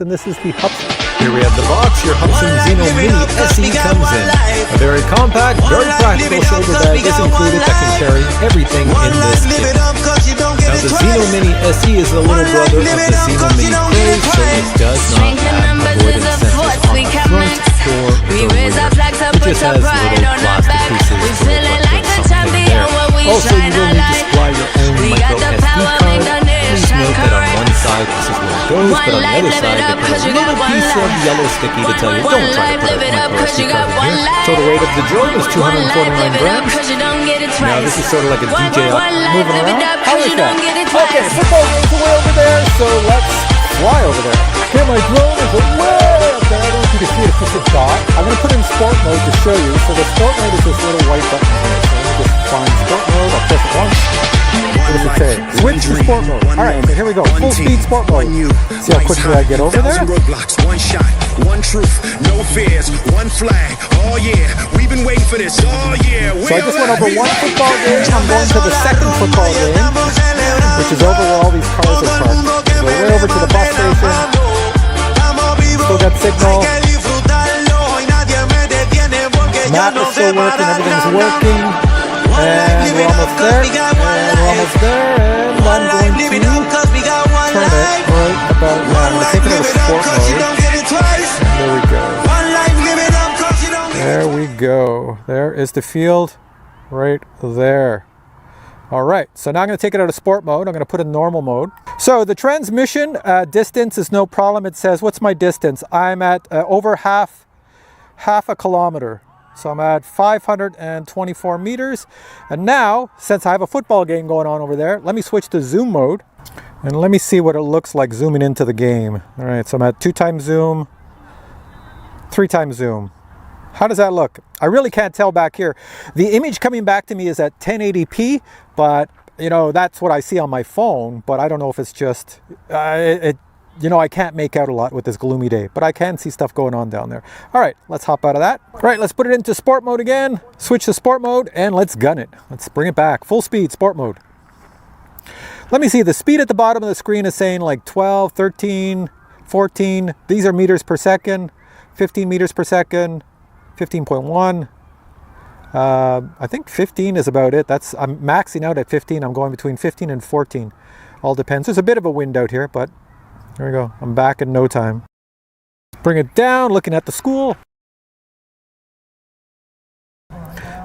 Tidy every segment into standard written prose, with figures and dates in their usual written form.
and this is the Hubsan. Here we have the box. Your Hubsan Zino Mini SE comes in. A very compact, very practical shoulder bag is included that can carry everything in this kit. Now the Zino Mini SE is the little brother of the Zino Mini Pro, so it does not have avoidance sensors on the front or the rear. It just has little plastic pieces for what goes something there. Also, you will need to supply your own micro SD card. Please note that on one side this is where it goes, but on the other side they put a little piece of yellow sticky to tell you don't try to put a micro SD card in here. Total weight of the drone is 249 grams. Now this is sort of like a DJI moving around. How is that? Okay, football game's way over there, so let's fly over there. Here my drone is way up there. I don't know if you can see it, it's just a dot. I'm going to put it in sport mode to show you. So the sport mode is this little white button here. So let me just find sport mode. I'll press it once. What does it say? Switch to sport mode. Alright, so here we go. Full speed sport mode. See how quickly I get over there? One shot, one truth, no fears, one flag. Oh yeah, we've been waiting for this. Oh yeah. So I just went over one football game. I'm going to the second football game, which is over where all these cars are parked. Go way over to the bus station. Still got signal. Map is still working. Everything's working. And we're almost there. And we're almost there. And I'm going to turn it right about now. I'm going to take it out of sport mode. And there we go. There we go. There is the field right there. All right, so now I'm going to take it out of sport mode. I'm going to put it in normal mode. So the transmission distance is no problem. It says, what's my distance? I'm at over half a kilometer. So I'm at 524 meters. And now, since I have a football game going on over there, let me switch to zoom mode. And let me see what it looks like zooming into the game. All right, so I'm at 2x zoom, 3x zoom. How does that look? I really can't tell back here. The image coming back to me is at 1080p, but you know, that's what I see on my phone, but I don't know if it's just, you know, I can't make out a lot with this gloomy day, but I can see stuff going on down there. All right, let's hop out of that. All right, let's put it into sport mode again, switch to sport mode, and let's gun it. Let's bring it back, full speed, sport mode. Let me see, the speed at the bottom of the screen is saying like 12, 13, 14. These are meters per second, 15 meters per second. 15.1. I think 15 is about it. I'm maxing out at 15. I'm going between 15 and 14. All depends. There's a bit of a wind out here, but there we go. I'm back in no time. Bring it down, looking at the school.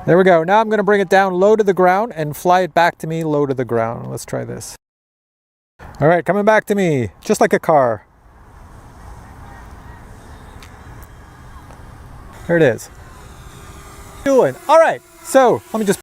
There we go. Now I'm going to bring it down low to the ground and fly it back to me low to the ground. Let's try this. All right, coming back to me, just like a car. There it is. All right, so let me just